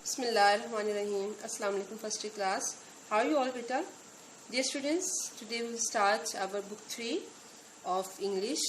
Bismillahirrahmanirrahim. Assalamu alaikum first year class. How are you all beta? Dear students, today we will start our book 3 of English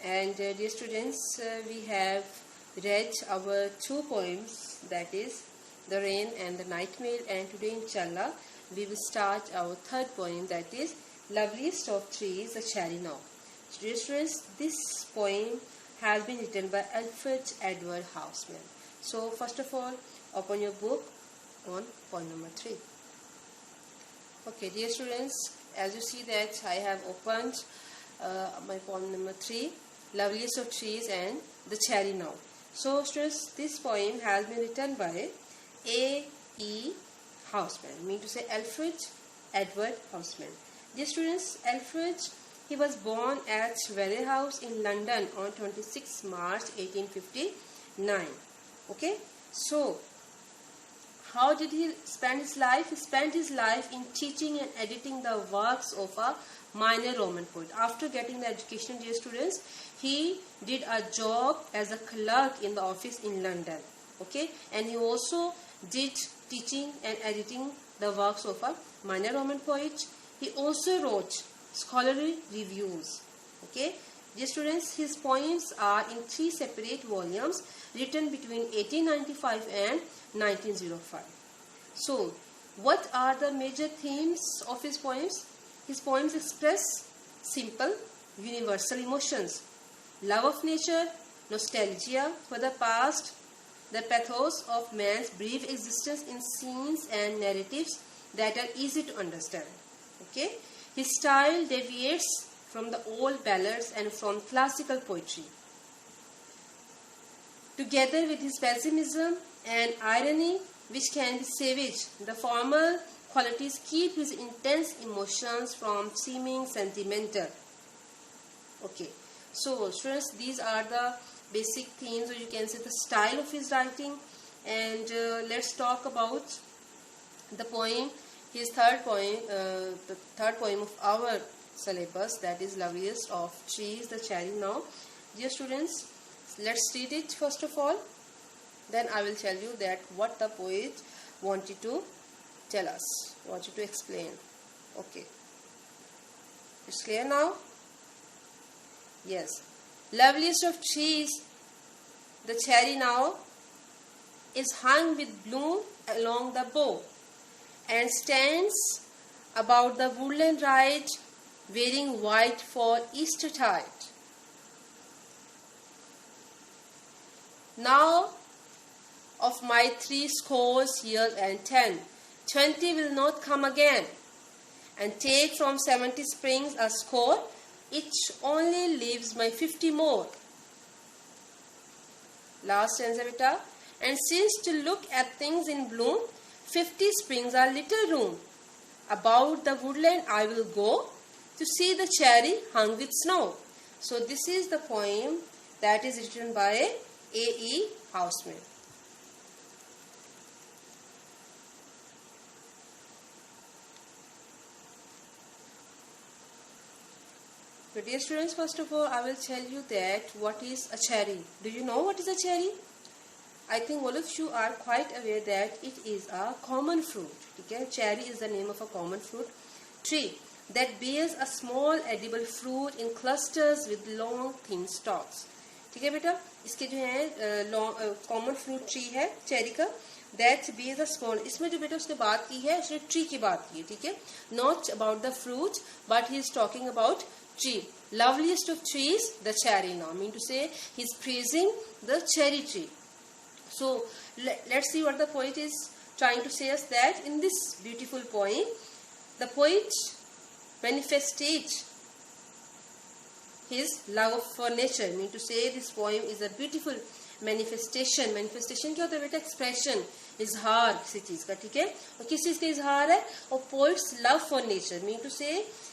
and dear students, we have read our 2 poems, that is The Rain and The Nightmare, and today inshallah we will start our 3rd poem, that is Loveliest of Trees, The Cherry Now. Dear students, this poem has been written by Alfred Edward Houseman. So first of all, open your book on point number 3. Okay, dear students, as you see that I have opened my poem number 3, Loveliest of Trees and The Cherry Now. So students, this poem has been written by A.E. Houseman, mean to say Alfred Edward Houseman. Dear students, Alfred, he was born at Valley House in London on 26 March 1859. Okay, so how did he spend his life? He spent his life in teaching and editing the works of a minor Roman poet. After getting the education, dear students, he did a job as a clerk in the office in London. Okay, and he also did teaching and editing the works of a minor Roman poet. He also wrote scholarly reviews. Okay, dear students, his poems are in 3 separate volumes written between 1895 and 1905. So, what are the major themes of his poems? His poems express simple, universal emotions: love of nature, nostalgia for the past, the pathos of man's brief existence in scenes and narratives that are easy to understand. Okay, his style deviates from the old ballads and from classical poetry. Together with his pessimism and irony, which can be savage, the former qualities keep his intense emotions from seeming sentimental. Okay, so students, these are the basic themes, or you can say the style of his writing. And let's talk about the poem, his third poem, the third poem of our syllabus, that is Loveliest of Trees, The Cherry Now. Dear students, let's read it first of all. Then I will tell you that what the poet wanted to tell us, wanted to explain. Okay. It's clear now? Yes. Loveliest of trees, the cherry now, is hung with bloom along the bough and stands about the woodland ride, wearing white for Eastertide. Now of my 60 years and 10, 20 will not come again, and take from 70 springs a score, each only leaves my 50 more. Last stanza beta. And since to look at things in bloom, 50 springs are little room. About the woodland I will go, to see the cherry hung with snow. So this is the poem that is written by A.E. Houseman. So dear students, first of all I will tell you that what is a cherry. Do you know what is a cherry? I think all of you are quite aware that it is a common fruit. Okay? Cherry is the name of a common fruit tree that bears a small edible fruit in clusters with long thin stalks. ठीक है बेटा, इसके जो है common fruit tree है cherry का, that bears a small. इसमें जो बेटा उसने बात की है, उसने ट्री की बात की है, ठीक है, not about the fruit but he is talking about tree. Loveliest of trees, the cherry now, mean to say he is praising the cherry tree. So let's see what the poet is trying to say us, that in this beautiful poem the poet manifested his love for nature, mean to say this poem is a beautiful manifestation. Manifestation क्या होता है बेटा? Expression, इजहार किसी चीज का, ठीक है, और किस चीज का इजहार है? और poets love for nature, mean to say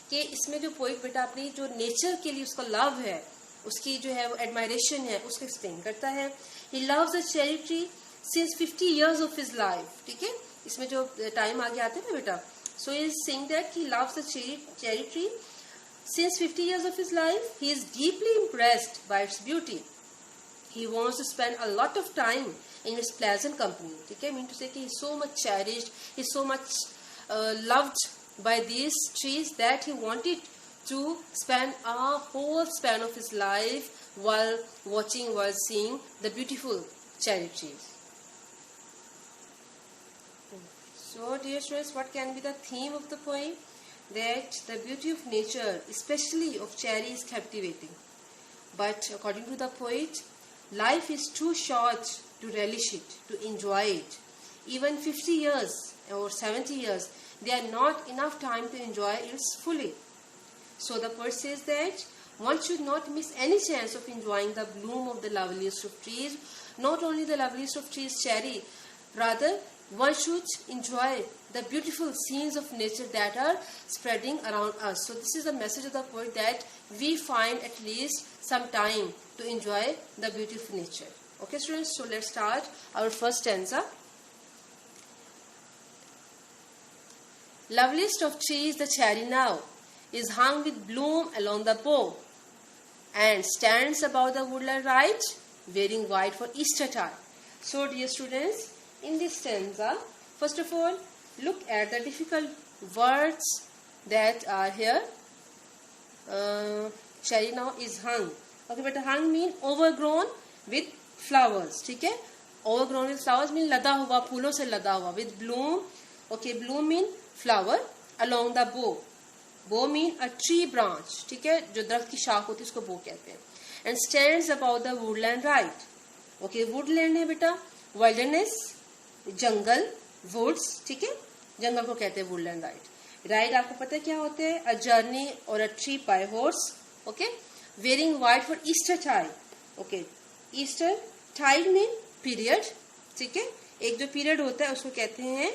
कि इसमें जो पोइट बेटा अपनी जो नेचर के लिए उसका लव है, उसकी जो है वो एडमायरेशन है, उसको एक्सप्लेन करता है. ही loves the cherry tree since 50 years of his life. ठीक है, इसमें जो टाइम आगे आते हैं ना बेटा, so he is saying that he loves the cherry tree since 50 years of his life. He is deeply impressed by its beauty. He wants to spend a lot of time in its pleasant company. ठीक है, mean to say कि he's so much cherished, he's so much loved by these trees that he wanted to spend a whole span of his life while watching, while seeing the beautiful cherry trees. So dear students, what can be the theme of the poem? That the beauty of nature, especially of cherry, is captivating. But according to the poet, life is too short to relish it, to enjoy it. Even 50 years or 70 years, they are not enough time to enjoy it fully. So the poet says that one should not miss any chance of enjoying the bloom of the loveliest of trees. Not only the loveliest of trees, cherry, rather one should enjoy the beautiful scenes of nature that are spreading around us. So this is the message of the poet, that we find at least some time to enjoy the beauty of nature. Okay students, so let's start our first stanza. Loveliest of trees, the cherry now is hung with bloom along the bough, and stands above the woodland right, wearing white for Eastertide. So dear students, in this stanza, first of all, look at the difficult words that are here. Cherry now is hung. Okay, but hung mean overgrown with flowers. ठीक है, overgrown with flowers mean लदा हुआ, फूलों से लदा हुआ. With bloom, okay, bloom mean flower along the bough. Bough mean a tree branch. ठीक है, जो दरख्त की शाख होती है उसको bough कहते हैं. And stands above the woodland right. Okay, woodland है बेटा, wilderness, जंगल, woods. ठीक है, जंगल को कहते हैं woodland right. Ride आपको पता है क्या होते हैं? A journey or a trip by horse. Okay, wearing white for Eastertide. Okay, Easter tide mean period. ठीक है, एक जो period होता है उसको कहते हैं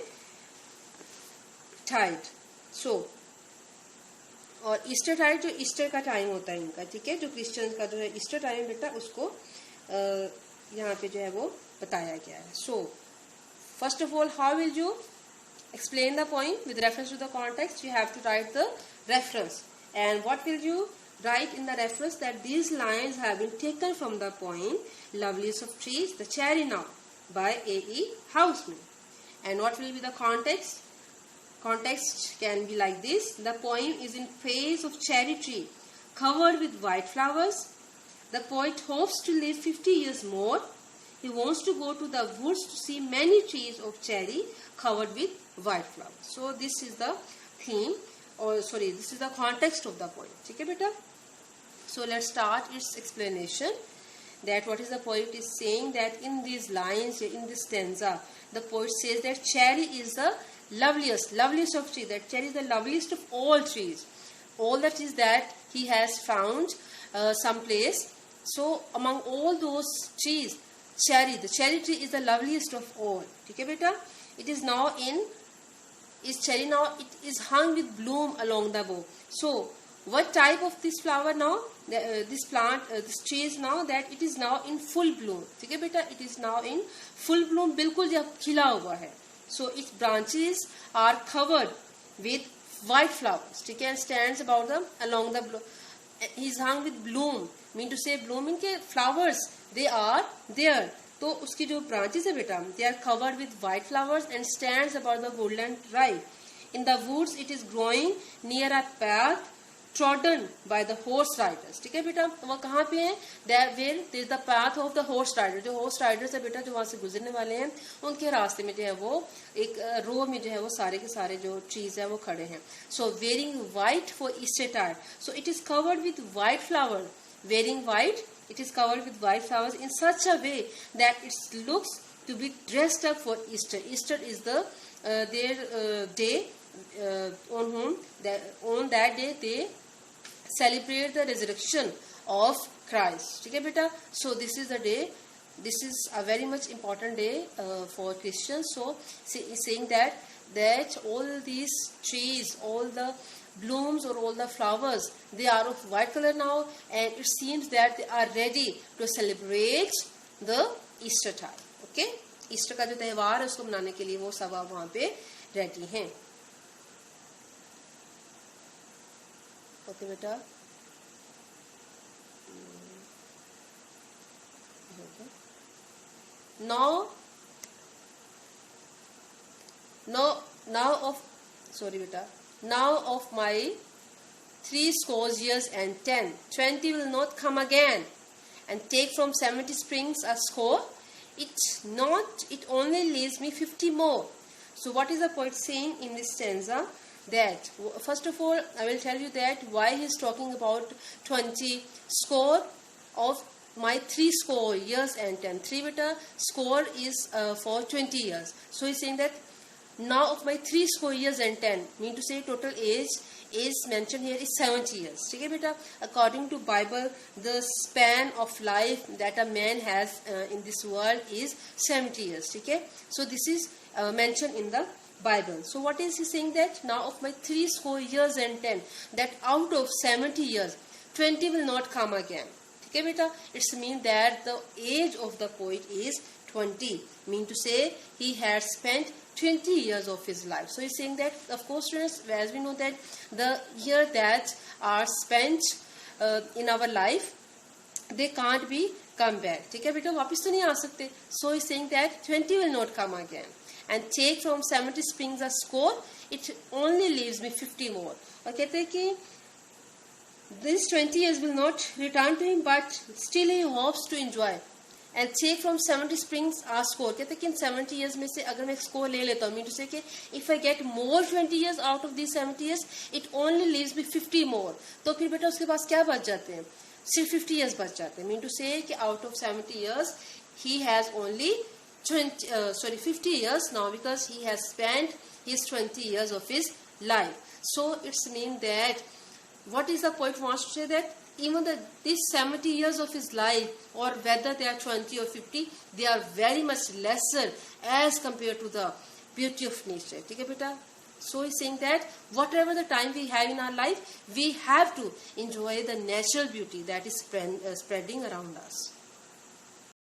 tide. So और ईस्टर टाइम जो ईस्टर का टाइम होता है इनका, ठीक है, जो क्रिश्चियंस का जो है ईस्टर टाइम बेटा, उसको यहाँ पे जो है वो बताया गया है. So first of all, how will you explain the poem? With reference to the context, you have to write the reference. And what will you write in the reference? That these lines have been taken from the poem Loveliest of Trees, the Cherry Now by A.E. Housman. And what will be the context? Context can be like this. The poem is in phase of cherry tree covered with white flowers. The poet hopes to live 50 years more. He wants to go to the woods to see many trees of cherry covered with white flowers. So this is the theme, or sorry, this is the context of the poem. ठीक है बेटा? So let's start its explanation. That what is the poet is saying, that in these lines, in this stanza, the poet says that cherry is the loveliest of trees. That cherry is the loveliest of all trees. All that is that he has found some place. So among all those trees, the cherry tree is the loveliest of all. ठीक है बेटा? It is now cherry now, it is hung with bloom along the bough. So what type of this flower now? This plant, this tree is now that it is now in full bloom. ठीक है बेटा? It is now in full bloom, बिल्कुल जब खिला हुआ है. So its branches are covered with white flowers. ठीक है? And stands about them along the bloom. He is hung with bloom. Mean to say blooming के flowers, they are there. तो उसकी जो branches है बेटा, they are covered with white flowers and stands about the woodland right. In the woods, it is growing near a path trodden by the horse riders. ठीक है बेटा? वो कहाँ पे है? There where there is the path of the horse rider. जो horse riders है बेटा, जो वहाँ से गुजरने वाले हैं, उनके रास्ते में जो है वो एक रो में जो है वो सारे के सारे जो trees है वो खड़े हैं. So wearing white for Eastertide. So it is covered with white flower. Wearing white, it is covered with white flowers in such a way that it looks to be dressed up for Easter. Easter is the their day on that day they celebrate the resurrection of Christ. ठीक है बेटा? So this is the day. This is a very much important day for Christians. So saying that all these trees, all the blooms or all the flowers, they are of white color now, and it seems that they are ready to celebrate the Easter time. Okay? Easter का जो त्यौहार है उसको मनाने के लिए वो सब वहाँ पे रेडी हैं. ओके बेटा? now of my 80 years and 10, 20 will not come again, and take from 70 springs a score, it only leaves me 50 more. So what is the poet saying in this stanza? That first of all, I will tell you that why he is talking about 20 score of my 80 years and 10. 3 beta score is for 20 years. So he is saying that now of my 80 years and 10, mean to say total age is mentioned here is 70 years. Okay, beta? According to Bible, the span of life that a man has in this world is 70 years. Okay, so this is mentioned in the Bible. So what is he saying? That now of my 80 years and 10, that out of 70 years, 20 will not come again. Okay, beta? It's mean that the age of the poet is 20. Mean to say he has spent 20 years of his life. So he's saying that, of course, students, as we know that the years that are spent in our life, they can't be come back. Okay, beta? वापिस तो नहीं आ सकते. So he's saying that 20 will not come again. And take from 70 springs a score, it only leaves me 50 more. और कहते हैं कि these 20 years will not return to him, but still he hopes to enjoy. And take from 70 springs a score. कहते हैं कि 70 years में से अगर मैं एक score ले लेता हूँ, mean to say कि if I get more 20 years out of these 70 years, it only leaves me 50 more. तो फिर बेटा उसके पास क्या बच जाते हैं? सिर्फ 50 years बच जाते हैं. Mean to say कि out of 70 years, he has only 50 years now, because he has spent his 20 years of his life. So it's mean that what is the poet wants to say, that even these 70 years of his life, or whether they are 20 or 50, they are very much lesser as compared to the beauty of nature. Okay, beta? So he's saying that whatever the time we have in our life, we have to enjoy the natural beauty that is spreading around us.